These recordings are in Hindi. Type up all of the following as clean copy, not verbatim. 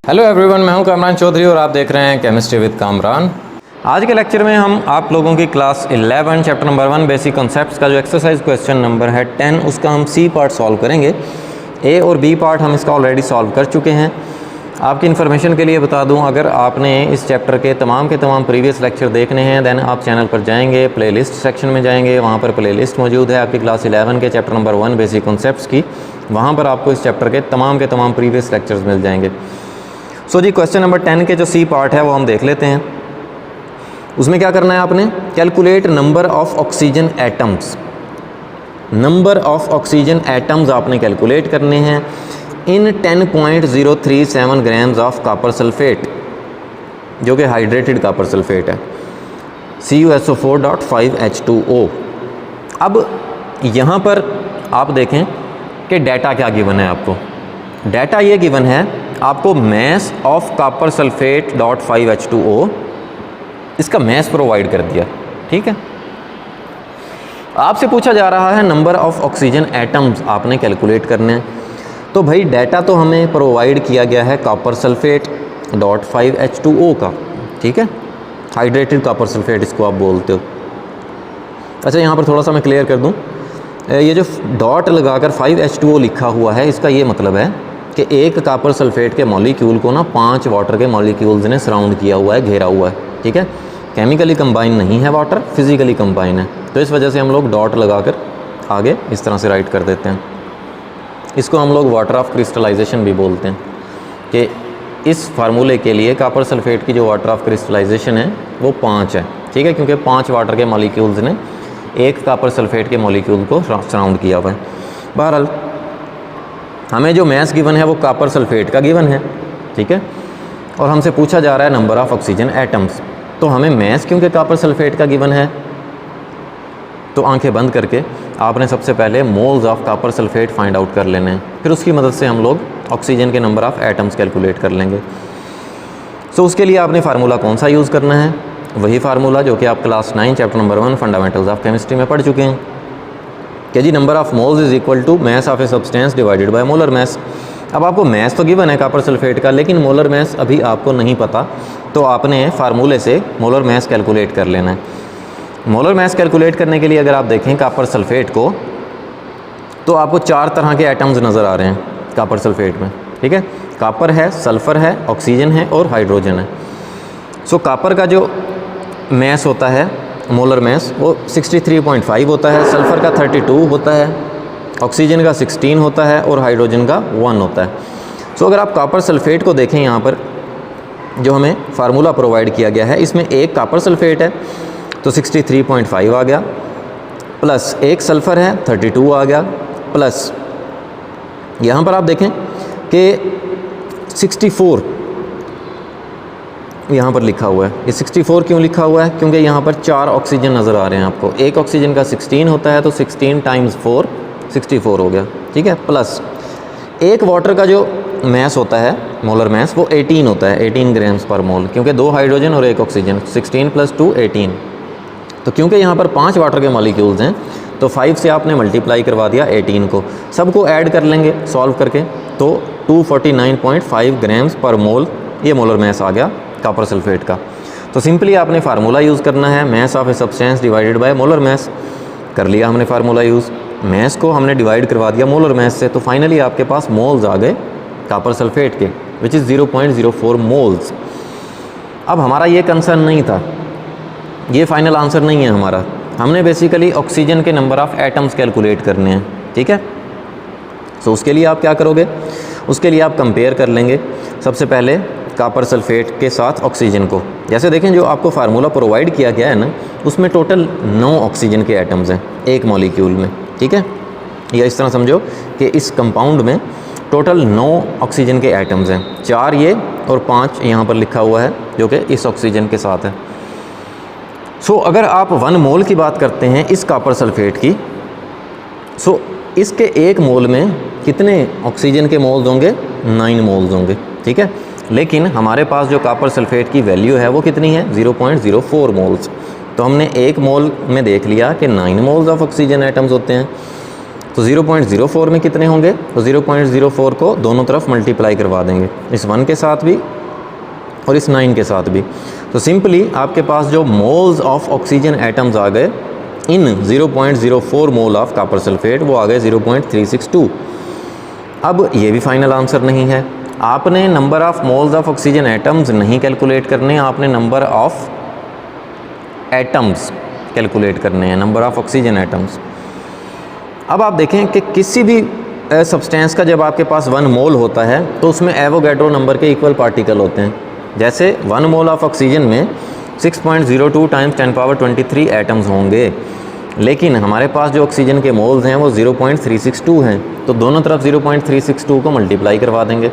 हेलो एवरीवन, मैं हूं कामरान चौधरी और आप देख रहे हैं केमिस्ट्री विद कामरान। आज के लेक्चर में हम आप लोगों की class 11 chapter number 1 basic concepts का जो एक्सरसाइज क्वेश्चन नंबर है 10 उसका हम सी पार्ट सॉल्व करेंगे। ए और बी पार्ट हम इसका ऑलरेडी सॉल्व कर चुके हैं। आपकी इन्फॉर्मेशन के लिए बता दूं, अगर आपने इस चैप्टर के तमाम प्रीवियस लेक्चर देखने हैं देन आप चैनल पर जाएंगे, प्लेलिस्ट सेक्शन में जाएंगे, वहाँ पर प्लेलिस्ट मौजूद है आपकी क्लास 11 के चैप्टर नंबर 1 बेसिक कॉन्सेप्ट्स की। वहाँ पर आपको इस चैप्टर के तमाम प्रीवियस लेक्चर्स मिल जाएंगे। सो जी, क्वेश्चन नंबर 10 के जो सी पार्ट है वो हम देख लेते हैं। उसमें क्या करना है आपने, calculate number of oxygen atoms. Number of oxygen atoms आपने कैलकुलेट करने हैं इन 10.037 ग्राम्स ऑफ कॉपर सल्फेट, जो कि हाइड्रेटेड कॉपर सल्फेट है, CuSO4.5H2O। अब यहाँ पर आप देखें कि डाटा क्या गिवन है आपको। डाटा ये गिवन है आपको, mass of copper sulphate .5H2O, इसका मैस प्रोवाइड कर दिया। ठीक है, आपसे पूछा जा रहा है नंबर ऑफ ऑक्सीजन एटम्स आपने कैलकुलेट करने हैं। तो भाई डाटा तो हमें प्रोवाइड किया गया है कॉपर सल्फेट .5H2O का। ठीक है, हाइड्रेटेड कॉपर सल्फेट इसको आप बोलते हो। अच्छा, यहाँ पर थोड़ा सा मैं क्लियर कर दूँ, ये जो डॉट लगाकर 5H2O लिखा हुआ है, इसका ये मतलब है कि एक कॉपर सल्फेट के मॉलिक्यूल को ना 5 वाटर के मॉलिक्यूल्स ने सराउंड किया हुआ है, घेरा हुआ है। ठीक है, केमिकली कंबाइन नहीं है वाटर, फिजिकली कंबाइन है। तो इस वजह से हम लोग डॉट लगाकर आगे इस तरह से राइट कर देते हैं। इसको हम लोग वाटर ऑफ क्रिस्टलाइजेशन भी बोलते हैं कि इस फार्मूले के लिए कॉपर सल्फेट की जो वाटर ऑफ क्रिस्टलाइजेशन है वो 5 है। ठीक है, क्योंकि 5 वाटर के मॉलिक्यूल्स ने एक कॉपर सल्फेट के मॉलिक्यूल को सराउंड किया हुआ है। बहरहाल हमें जो मैस गिवन है वो कॉपर सल्फेट का गिवन है। ठीक है, और हमसे पूछा जा रहा है नंबर ऑफ ऑक्सीजन एटम्स। तो हमें मैस क्योंकि कॉपर सल्फेट का गिवन है, तो आंखें बंद करके आपने सबसे पहले moles of copper sulphate find out कर लेने हैं, फिर उसकी मदद से हम लोग ऑक्सीजन के नंबर ऑफ एटम्स कैलकुलेट कर लेंगे। सो उसके लिए आपने फार्मूला कौन सा यूज़ करना है, वही फार्मूला जो कि आप class 9 chapter number 1 fundamentals of chemistry में पढ़ चुके हैं कि जी number of moles is equal to mass of a substance divided by molar mass. अब आपको मैस तो गिवन है कॉपर सल्फेट का, लेकिन मोलर मैस अभी आपको नहीं पता, तो आपने फार्मूले से मोलर मैस कैलकुलेट कर लेना है। मोलर मैस कैलकुलेट करने के लिए अगर आप देखें कॉपर सल्फेट को, तो आपको 4 तरह के एटम्स नज़र आ रहे हैं कॉपर सल्फेट में। ठीक है, कॉपर है, सल्फ़र है, ऑक्सीजन है और हाइड्रोजन है। सो कॉपर का जो मैस होता है, मोलर मैस, वो 63.5 होता है, सल्फ़र का 32 होता है, ऑक्सीजन का 16 होता है और हाइड्रोजन का 1 होता है। सो अगर आप कॉपर सल्फेट को देखें, यहाँ पर जो हमें फार्मूला प्रोवाइड किया गया है, इसमें एक कॉपर सल्फेट है तो 63.5 आ गया, प्लस एक सल्फ़र है 32 आ गया, प्लस यहाँ पर आप देखें कि 64 यहाँ पर लिखा हुआ है। ये 64 क्यों लिखा हुआ है, क्योंकि यहाँ पर 4 ऑक्सीजन नज़र आ रहे हैं आपको। एक ऑक्सीजन का 16 होता है तो 16 टाइम्स 4 64 हो गया। ठीक है, प्लस एक वाटर का जो मैस होता है, मोलर मैस, वो 18 होता है, 18 ग्राम्स पर मोल, क्योंकि 2 हाइड्रोजन और एक ऑक्सीजन, 16 + 2 18। तो क्योंकि यहाँ पर 5 वाटर के मॉलिक्यूल्स हैं तो 5 से आपने मल्टीप्लाई करवा दिया 18 को। सबको ऐड कर लेंगे सॉल्व करके, तो 249.5 ग्राम्स पर मोल ये मोलर मैस आ गया कॉपर सल्फेट का। तो सिंपली आपने फार्मूला यूज़ करना है, mess of a substance divided by molar mess. कर लिया हमने फार्मूला यूज़, मैस को हमने डिवाइड करवा दिया मोलर मैस से, तो फाइनली आपके पास मोल्स आ गए कॉपर सल्फेट के, विच इज़ 0.04 मोल्स। अब हमारा ये कंसर्न नहीं था, ये फाइनल आंसर नहीं है हमारा। हमने बेसिकली ऑक्सीजन के नंबर ऑफ़ एटम्स कैलकुलेट करने हैं। ठीक है, सो उसके लिए आप क्या करोगे, उसके लिए आप कंपेयर कर लेंगे सबसे पहले कॉपर सल्फेट के साथ ऑक्सीजन को। जैसे देखें, जो आपको फार्मूला प्रोवाइड किया गया है ना, उसमें टोटल 9 ऑक्सीजन के एटम्स हैं एक मॉलिक्यूल में। ठीक है, या इस तरह समझो कि इस कंपाउंड में टोटल 9 ऑक्सीजन के एटम्स हैं, 4 ये और 5 यहाँ पर लिखा हुआ है जो कि इस ऑक्सीजन के साथ है। सो अगर आप 1 मोल की बात करते हैं इस कॉपर सल्फेट की, सो इसके 1 मोल में कितने ऑक्सीजन के मोल्स होंगे, 9 मोल्स होंगे। ठीक है, लेकिन हमारे पास जो कॉपर सल्फेट की वैल्यू है वो कितनी है, 0.04 मोल्स। तो हमने 1 मोल में देख लिया कि 9 मोल्स ऑफ ऑक्सीजन एटम्स होते हैं। तो 0.04 में कितने होंगे, तो 0.04 को दोनों तरफ मल्टीप्लाई करवा देंगे, इस 1 के साथ भी और इस 9 के साथ भी। तो सिंपली आपके पास जो मोल्स ऑफ ऑक्सीजन एटम्स आ गए इन 0.04 मोल ऑफ कॉपर सल्फेट, वो आ गए 0.362। अब ये भी फाइनल आंसर नहीं है, आपने number of moles of oxygen atoms नहीं कैलकुलेट करने, आपने नंबर ऑफ एटम्स कैलकुलेट करने हैं, नंबर ऑफ ऑक्सीजन एटम्स। अब आप देखें कि किसी भी सब्सटेंस का जब आपके पास 1 मोल होता है तो उसमें एवोगैड्रो नंबर के इक्वल पार्टिकल होते हैं। जैसे 1 मोल ऑफ ऑक्सीजन में 6.02 टाइम्स 10⁻23 एटम्स होंगे, लेकिन हमारे पास जो ऑक्सीजन के मोल्स हैं वो 0.362 हैं, तो दोनों तरफ 0.362 को मल्टीप्लाई करवा देंगे।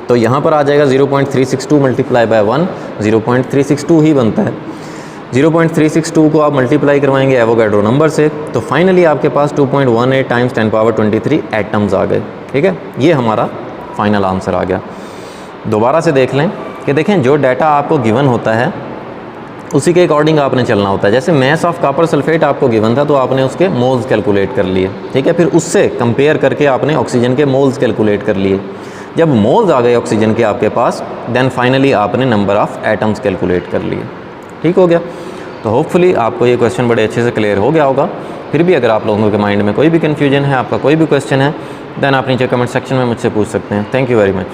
तो यहाँ पर आ जाएगा 0.362 मल्टीप्लाई बाय 1, 0.362 ही बनता है। 0.362 को आप मल्टीप्लाई करवाएंगे एवोगैड्रो नंबर से, तो फाइनली आपके पास 2.18 टाइम्स 10⁻23 एटम्स आ गए। ठीक है, ये हमारा फाइनल आंसर आ गया। दोबारा से देख लें कि देखें जो डाटा आपको गिवन होता है उसी के अकॉर्डिंग आपने चलना होता है। जैसे मैस ऑफ कॉपर सल्फेट आपको गिवन था तो आपने उसके मोल्स कैलकुलेट कर लिए, ठीक है, फिर उससे कंपेयर करके आपने ऑक्सीजन के मोल्स कैलकुलेट कर लिए। जब मोल्स आ गए ऑक्सीजन के आपके पास, देन फाइनली आपने नंबर ऑफ़ एटम्स कैलकुलेट कर लिए। ठीक हो गया। तो होपफुली आपको ये क्वेश्चन बड़े अच्छे से क्लियर हो गया होगा। फिर भी अगर आप लोगों के माइंड में कोई भी कन्फ्यूजन है, आपका कोई भी क्वेश्चन है, देन आप नीचे कमेंट सेक्शन में मुझसे पूछ सकते हैं। Thank you very much.